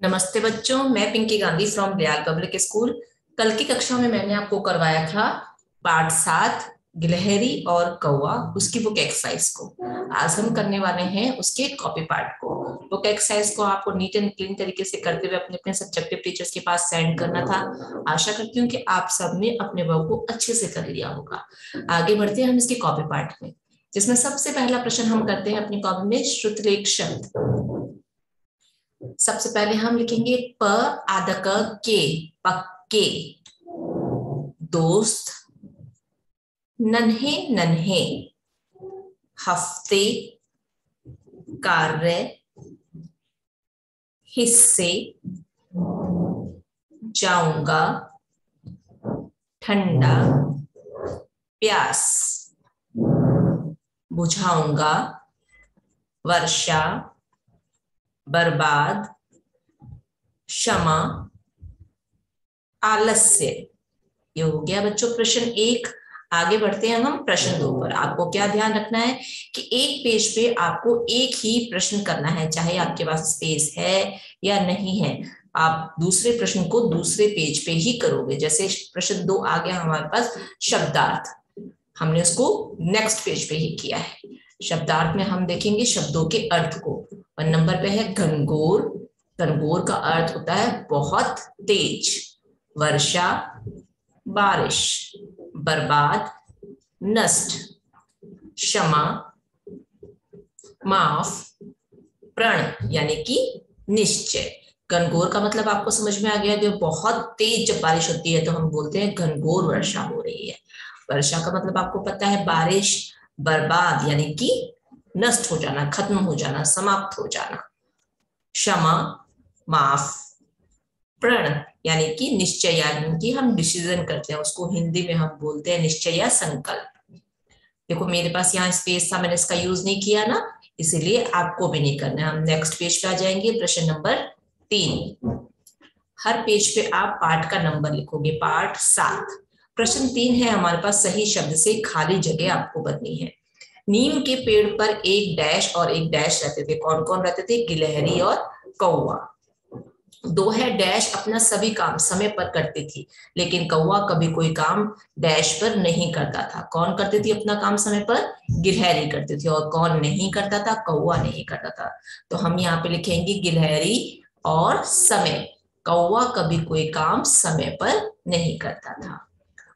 नमस्ते बच्चों, मैं पिंकी गांधी फ्रॉम ब्याल पब्लिक स्कूल। कल की कक्षा में मैंने आपको करवाया था पाठ 7 गिलहरी और कौवा, उसकी बुक एक्सरसाइज को। आज हम करने वाले हैं उसके कॉपी पार्ट को। बुक एक्सरसाइज को आपको नीट एंड क्लीन तरीके से करते हुए अपने अपने सब्जेक्टिव टीचर्स के पास सेंड करना था। आशा करती हूँ कि आप सबने अपने वर्क को अच्छे से कर लिया होगा। आगे बढ़ते हैं हम इसके कॉपी पार्ट में, जिसमें सबसे पहला प्रश्न हम करते हैं अपनी कॉपी में श्रुतलेख शब्द। सबसे पहले हम लिखेंगे प आधा क के, पक्के। दोस्त, नन्हे नन्हे। हफ्ते, कार्य, हिस्से। जाऊंगा, ठंडा, प्यास। बुझाऊंगा, वर्षा, बर्बाद, क्षमा, आलस्य। ये हो गया बच्चों प्रश्न 1। आगे बढ़ते हैं हम प्रश्न 2 पर। आपको क्या ध्यान रखना है कि एक पेज पे आपको एक ही प्रश्न करना है, चाहे आपके पास स्पेस है या नहीं है। आप दूसरे प्रश्न को दूसरे पेज पे ही करोगे। जैसे प्रश्न 2 आ गया हमारे पास शब्दार्थ, हमने उसको नेक्स्ट पेज पे ही किया है। शब्दार्थ में हम देखेंगे शब्दों के अर्थ को। और नंबर पे है घनघोर। घनघोर का अर्थ होता है बहुत तेज। वर्षा, बारिश। बर्बाद, नष्ट। क्षमा, माफ। प्रण यानी कि निश्चय। घनघोर का मतलब आपको समझ में आ गया कि बहुत तेज जब बारिश होती है तो हम बोलते हैं घनघोर वर्षा हो रही है। वर्षा का मतलब आपको पता है बारिश। बर्बाद यानी कि नष्ट हो जाना, खत्म हो जाना, समाप्त हो जाना। क्षमा, माफ। प्रण यानी कि निश्चय, यानी कि हम डिसीजन करते हैं, उसको हिंदी में हम बोलते हैं निश्चय या संकल्प। देखो मेरे पास यहाँ स्पेस था, मैंने इसका यूज नहीं किया ना, इसीलिए आपको भी नहीं करना है। हम नेक्स्ट पेज पे आ जाएंगे। प्रश्न नंबर 3। हर पेज पे आप पाठ का नंबर लिखोगे। पाठ 7 प्रश्न 3 है हमारे पास। सही शब्द से खाली जगह आपको भरनी है। नीम के पेड़ पर एक डैश और एक डैश रहते थे। कौन कौन रहते थे? गिलहरी और कौवा। 2 है डैश अपना सभी काम समय पर करती थी, लेकिन कौवा कभी कोई काम डैश पर नहीं करता था। कौन करती थी अपना काम समय पर? गिलहरी करती थी। और कौन नहीं करता था? कौवा नहीं करता था। तो हम यहाँ पे लिखेंगे गिलहरी और समय। कौवा कभी कोई काम समय पर नहीं करता था।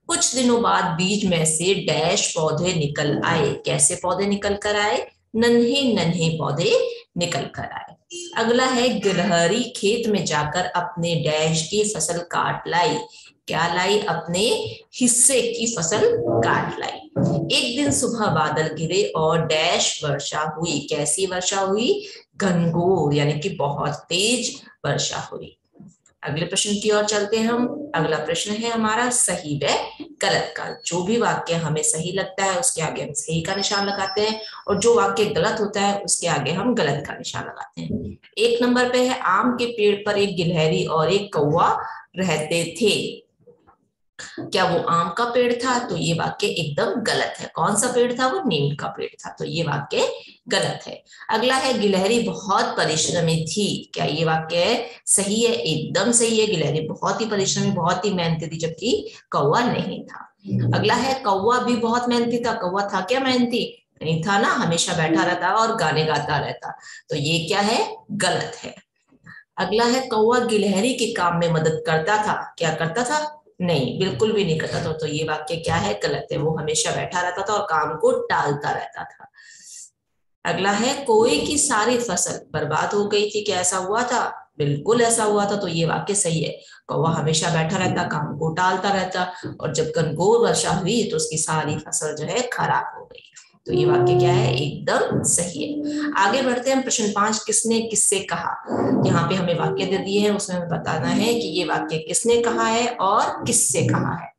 कुछ दिनों बाद बीज में से डैश पौधे निकल आए। कैसे पौधे निकल कर आए? नन्हे नन्हे पौधे निकल कर आए। अगला है गिलहरी खेत में जाकर अपने डैश की फसल काट लाई। क्या लाई? अपने हिस्से की फसल काट लाई। एक दिन सुबह बादल घिरे और डैश वर्षा हुई। कैसी वर्षा हुई? घनघोर यानी कि बहुत तेज वर्षा हुई। अगले प्रश्न की ओर चलते हैं हम। अगला प्रश्न है हमारा सही व गलत का। जो भी वाक्य हमें सही लगता है उसके आगे हम सही का निशान लगाते हैं, और जो वाक्य गलत होता है उसके आगे हम गलत का निशान लगाते हैं। 1 नंबर पे है आम के पेड़ पर एक गिलहरी और एक कौवा रहते थे। क्या वो आम का पेड़ था? तो ये वाक्य एकदम गलत है। कौन सा पेड़ था? वो नीम का पेड़ था। तो ये वाक्य गलत है। अगला है गिलहरी बहुत परिश्रमी थी। क्या ये वाक्य सही है? एकदम सही है। गिलहरी बहुत ही परिश्रमी, बहुत ही मेहनती थी, जबकि कौवा नहीं था। अगला है कौवा भी बहुत मेहनती था। कौवा था क्या मेहनती? नहीं था ना, हमेशा बैठा रहता और गाने गाता रहता। तो ये क्या है? गलत है। अगला है कौवा गिलहरी के काम में मदद करता था। क्या करता था? नहीं, बिल्कुल भी नहीं करता था। तो ये वाक्य क्या है? गलत है। वो हमेशा बैठा रहता था और काम को टालता रहता था। अगला है कोई की सारी फसल बर्बाद हो गई थी। क्या ऐसा हुआ था? बिल्कुल ऐसा हुआ था। तो ये वाक्य सही है। कौवा हमेशा बैठा रहता, काम को टालता रहता, और जब घनघोर वर्षा हुई तो उसकी सारी फसल जो है खराब हो गई। तो ये वाक्य क्या है? एकदम सही है। आगे बढ़ते हैं। प्रश्न 5 किसने किससे कहा। यहाँ पे हमें वाक्य दे दिए हैं, उसमें हमें बताना है कि ये वाक्य किसने कहा है और किससे कहा है।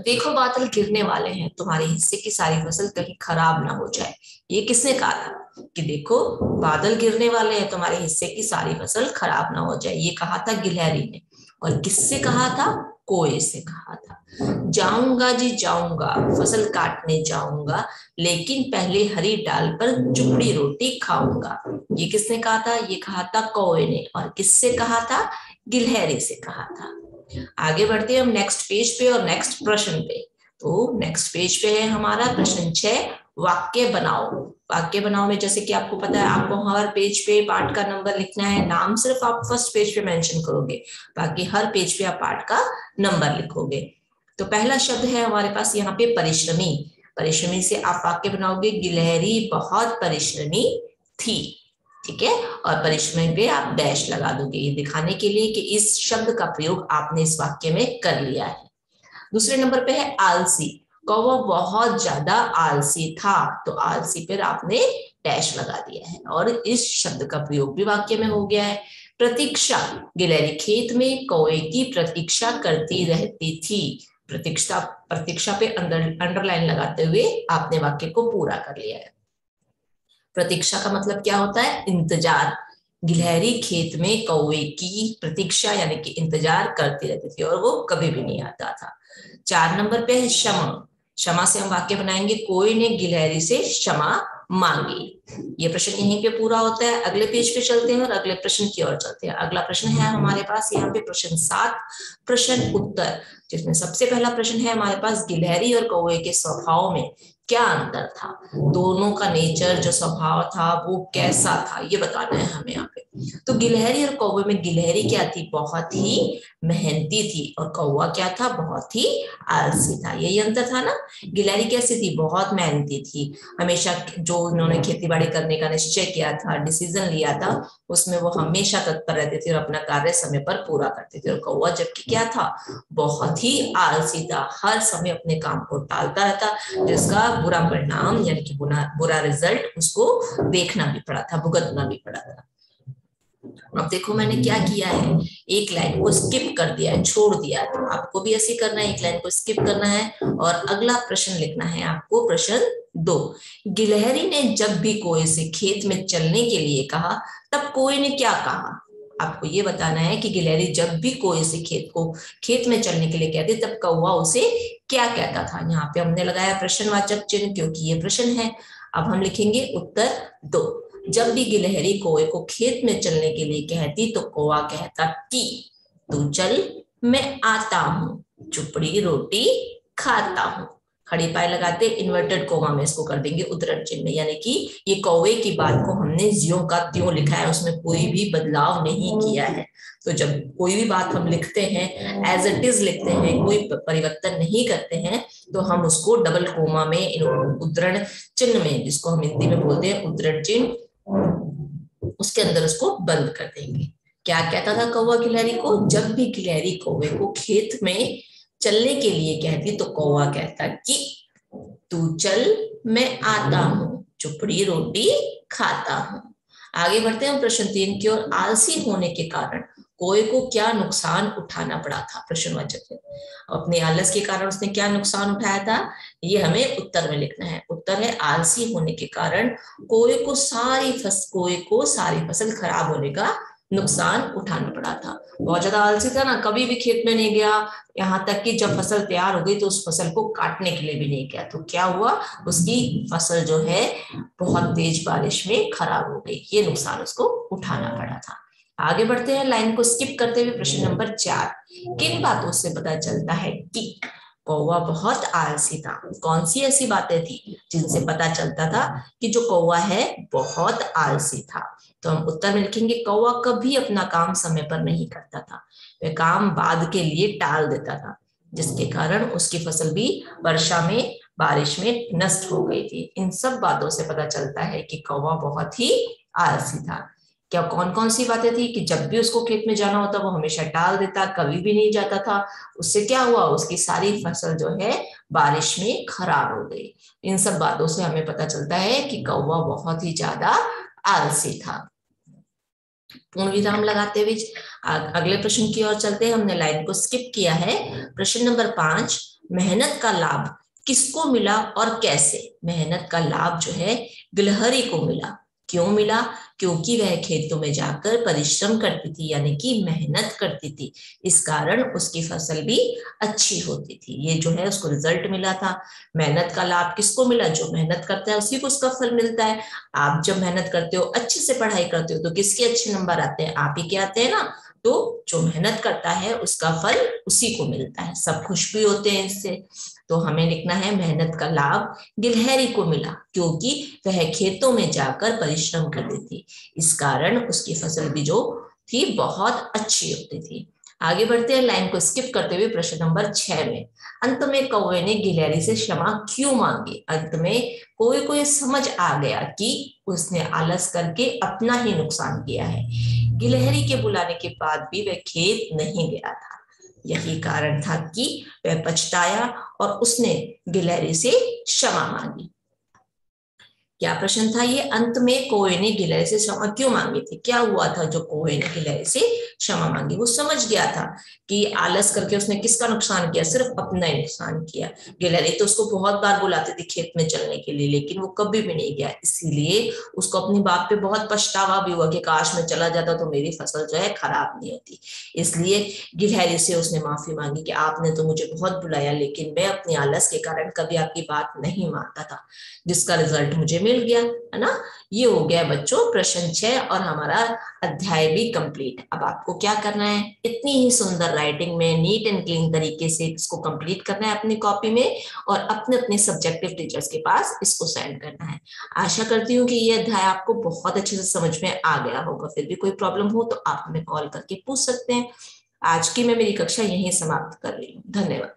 देखो बादल गिरने वाले हैं, तुम्हारे हिस्से की सारी फसल कहीं खराब ना हो जाए। ये किसने कहा था? कि देखो बादल गिरने वाले हैं, तुम्हारे हिस्से की सारी फसल खराब ना हो जाए। ये कहा था गिलहरी ने। और किससे कहा था? कोए से कहा था। जाऊंगा जी जाऊंगा, फसल काटने जाऊंगा, लेकिन पहले हरी डाल पर चुपड़ी रोटी खाऊंगा। ये किसने कहा था? ये कहा था कौवे ने। और किससे कहा था? गिलहरी से कहा था। आगे बढ़ते हैं हम नेक्स्ट पेज पे और नेक्स्ट प्रश्न पे। तो नेक्स्ट पेज पे है हमारा प्रश्न 6, वाक्य बनाओ। वाक्य बनाओ में जैसे कि आपको पता है, आपको हर पेज पे पाठ का नंबर लिखना है। नाम सिर्फ आप फर्स्ट पेज पे मेंशन करोगे, बाकी हर पेज पे आप पाठ का नंबर लिखोगे। तो पहला शब्द है हमारे पास यहाँ पे परिश्रमी। परिश्रमी से आप वाक्य बनाओगे, गिलहरी बहुत परिश्रमी थी। ठीक है, और परिश्रमी पे आप डैश लगा दोगे, ये दिखाने के लिए कि इस शब्द का प्रयोग आपने इस वाक्य में कर लिया है। दूसरे नंबर पे है आलसी। कौवा बहुत ज्यादा आलसी था, तो आलसी पर आपने डैश लगा दिया है और इस शब्द का प्रयोग भी वाक्य में हो गया है। प्रतीक्षा, गिलहरी खेत में कौवे की प्रतीक्षा करती रहती थी। प्रतीक्षा, प्रतीक्षा पे अंडरलाइन लगाते हुए आपने वाक्य को पूरा कर लिया है। प्रतीक्षा का मतलब क्या होता है? इंतजार। गिलहरी खेत में कौवे की प्रतीक्षा यानी कि इंतजार करती रहती थी और वो कभी भी नहीं आता था। 4 नंबर पे है क्षमा। क्षमा से हम वाक्य बनाएंगे, कोई ने गिलहरी से क्षमा मांगी। ये प्रश्न यहीं पे पूरा होता है। अगले पेज पे चलते हैं और अगले प्रश्न की ओर चलते हैं। अगला प्रश्न है हमारे पास यहाँ पे प्रश्न 7, प्रश्न उत्तर, जिसमें सबसे पहला प्रश्न है हमारे पास, गिलहरी और कौवे के स्वभाव में क्या अंतर था? दोनों का नेचर जो स्वभाव था वो कैसा था, ये बताना है हमें यहाँ पे। तो गिलहरी और कौवे में गिलहरी क्या थी? बहुत ही मेहनती थी, और कौवा क्या था? बहुत ही आलसी था। यही अंतर था ना। गिलहरी कैसी थी? बहुत मेहनती थी, हमेशा जो उन्होंने खेती बाड़ी करने का निश्चय किया था, डिसीजन लिया था, उसमें वो हमेशा तत्पर रहते थे और अपना कार्य समय पर पूरा करते थे। और कौवा जबकि क्या था? बहुत ही आलसी था, हर समय अपने काम को टालता रहता, जिसका बुरा परिणाम यानी कि बुरा रिजल्ट उसको देखना भी पड़ा था, भुगतना भी पड़ा था। अब देखो मैंने क्या किया है, एक लाइन को स्किप कर दिया है, छोड़ दिया है। तो आपको भी ऐसे करना है, एक लाइन को स्किप करना है और अगला प्रश्न लिखना है आपको। प्रश्न 2, गिलहरी ने जब भी कौवे से खेत में चलने के लिए कहा, तब कौवे ने क्या कहा? आपको ये बताना है कि गिलहरी जब भी कौवे से खेत में चलने के लिए कहती, तब कौवा उसे क्या कहता था? यहाँ पे हमने लगाया प्रश्नवाचक चिन्ह क्योंकि ये प्रश्न है। अब हम लिखेंगे उत्तर 2, जब भी गिलहरी कौवे को खेत में चलने के लिए कहती, तो कौवा कहता कि तू चल, मैं आता हूँ, चुपड़ी रोटी खाता हूँ। खड़ी पाई लगाते इन्वर्टेड कोमा में इसको कर देंगे उद्धरण चिन्ह, यानी कि ये कौवे की बात को हमने ज्यों का त्यों लिखा है, उसमें कोई भी बदलाव नहीं किया है। तो जब कोई भी बात हम लिखते हैं एज इट इज लिखते हैं, कोई परिवर्तन नहीं करते हैं, तो हम उसको डबल कोमा में उद्धरण चिन्ह में, जिसको हम हिंदी में बोलते हैं उद्धरण चिन्ह, उसके अंदर उसको बंद कर देंगे। क्या कहता था कौवा गिलहरी को? जब भी गिलहरी कौवे को खेत में चलने के लिए कहती, तो कौवा कहता कि तू चल, मैं आता हूँ, चुपड़ी रोटी खाता हूँ। आगे बढ़ते हैं प्रश्न 3 की ओर। आलसी होने के कारण कौवे को क्या नुकसान उठाना पड़ा था? प्रश्नवाचक है, अपने आलस के कारण उसने क्या नुकसान उठाया था, ये हमें उत्तर में लिखना है। उत्तर है, आलसी होने के कारण कौवे को सारी फसल खराब होने का नुकसान उठाना पड़ा था। बहुत ज्यादा आलसी था ना, कभी भी खेत में नहीं गया, यहाँ तक कि जब फसल तैयार हो गई तो उस फसल को काटने के लिए भी नहीं गया। तो क्या हुआ, उसकी फसल जो है बहुत तेज बारिश में खराब हो गई, ये नुकसान उसको उठाना पड़ा था। आगे बढ़ते हैं लाइन को स्किप करते हुए। प्रश्न नंबर 4, किन बातों से पता चलता है कि कौवा बहुत आलसी था? कौन सी ऐसी बातें थी जिनसे पता चलता था कि जो कौवा है बहुत आलसी था? तो हम उत्तर में लिखेंगे, कौवा कभी अपना काम समय पर नहीं करता था, वह काम बाद के लिए टाल देता था, जिसके कारण उसकी फसल भी वर्षा में, बारिश में नष्ट हो गई थी। इन सब बातों से पता चलता है कि कौवा बहुत ही आलसी था। क्या कौन कौन सी बातें थी? कि जब भी उसको खेत में जाना होता वो हमेशा टाल देता, कभी भी नहीं जाता था। उससे क्या हुआ, उसकी सारी फसल जो है बारिश में खराब हो गई। इन सब बातों से हमें पता चलता है कि कौवा बहुत ही ज्यादा आलसी था। पूर्ण विराम लगाते हुए अगले प्रश्न की ओर चलते हैं। हमने लाइन को स्किप किया है। प्रश्न नंबर 5, मेहनत का लाभ किसको मिला और कैसे? मेहनत का लाभ जो है गिलहरी को मिला। क्यों मिला? क्योंकि वह खेतों में जाकर परिश्रम करती थी, यानी कि मेहनत करती थी। इस कारण उसकी फसल भी अच्छी होती थी। ये जो है उसको रिजल्ट मिला था। मेहनत का लाभ किसको मिला? जो मेहनत करता है उसी को उसका फल मिलता है। आप जब मेहनत करते हो, अच्छे से पढ़ाई करते हो, तो किसके अच्छे नंबर आते हैं? आप ही के आते हैं ना। तो जो मेहनत करता है उसका फल उसी को मिलता है। सब खुश भी होते हैं इससे। तो हमें लिखना है मेहनत का लाभ गिलहरी को मिला, क्योंकि वह खेतों में जाकर परिश्रम करती थी। इस कारण उसकी फसल भी जो थी बहुत अच्छी होती थी। आगे बढ़ते हैं, लाइन को स्किप करते हुए प्रश्न नंबर 6 में। अंत में कौवे ने गिलहरी से क्षमा क्यों मांगी? अंत में कौवे को ये समझ आ गया कि उसने आलस करके अपना ही नुकसान किया है। गिलहरी के बुलाने के बाद भी वह खेत नहीं गया था। यही कारण था कि वह पछताया और उसने गिलहरी से क्षमा मांगी। क्या प्रश्न था ये? अंत में कौवे ने गिलहरी से क्षमा क्यों मांगी थी? क्या हुआ था जो कौवे ने गिलहरी से क्षमा मांगी? वो समझ गया था कि आलस करके उसने किसका नुकसान किया? सिर्फ अपना ही नुकसान किया। गिलहरी तो उसको बहुत बार बुलाती थी खेत में चलने के लिए, लेकिन वो कभी भी नहीं गया। इसीलिए उसको अपनी बात पे बहुत पछतावा भी हुआ कि काश मैं चला जाता तो मेरी फसल जो है खराब नहीं होती। इसलिए गिलहरी से उसने माफी मांगी कि आपने तो मुझे बहुत बुलाया, लेकिन मैं अपनी आलस के कारण कभी आपकी बात नहीं मानता था, जिसका रिजल्ट मुझे मिल गया, है ना। ये हो गया बच्चों प्रश्न 6 और हमारा अध्याय भी कंप्लीट। अब आपको क्या करना है? इतनी ही सुंदर राइटिंग में नीट एंड क्लीन तरीके से इसको कंप्लीट करना है अपनी कॉपी में, और अपने अपने सब्जेक्टिव टीचर्स के पास इसको सेंड करना है। आशा करती हूँ कि ये अध्याय आपको बहुत अच्छे से समझ में आ गया होगा। फिर भी कोई प्रॉब्लम हो तो आप हमें कॉल करके पूछ सकते हैं। आज की मैं मेरी कक्षा यहीं समाप्त कर रही हूँ। धन्यवाद।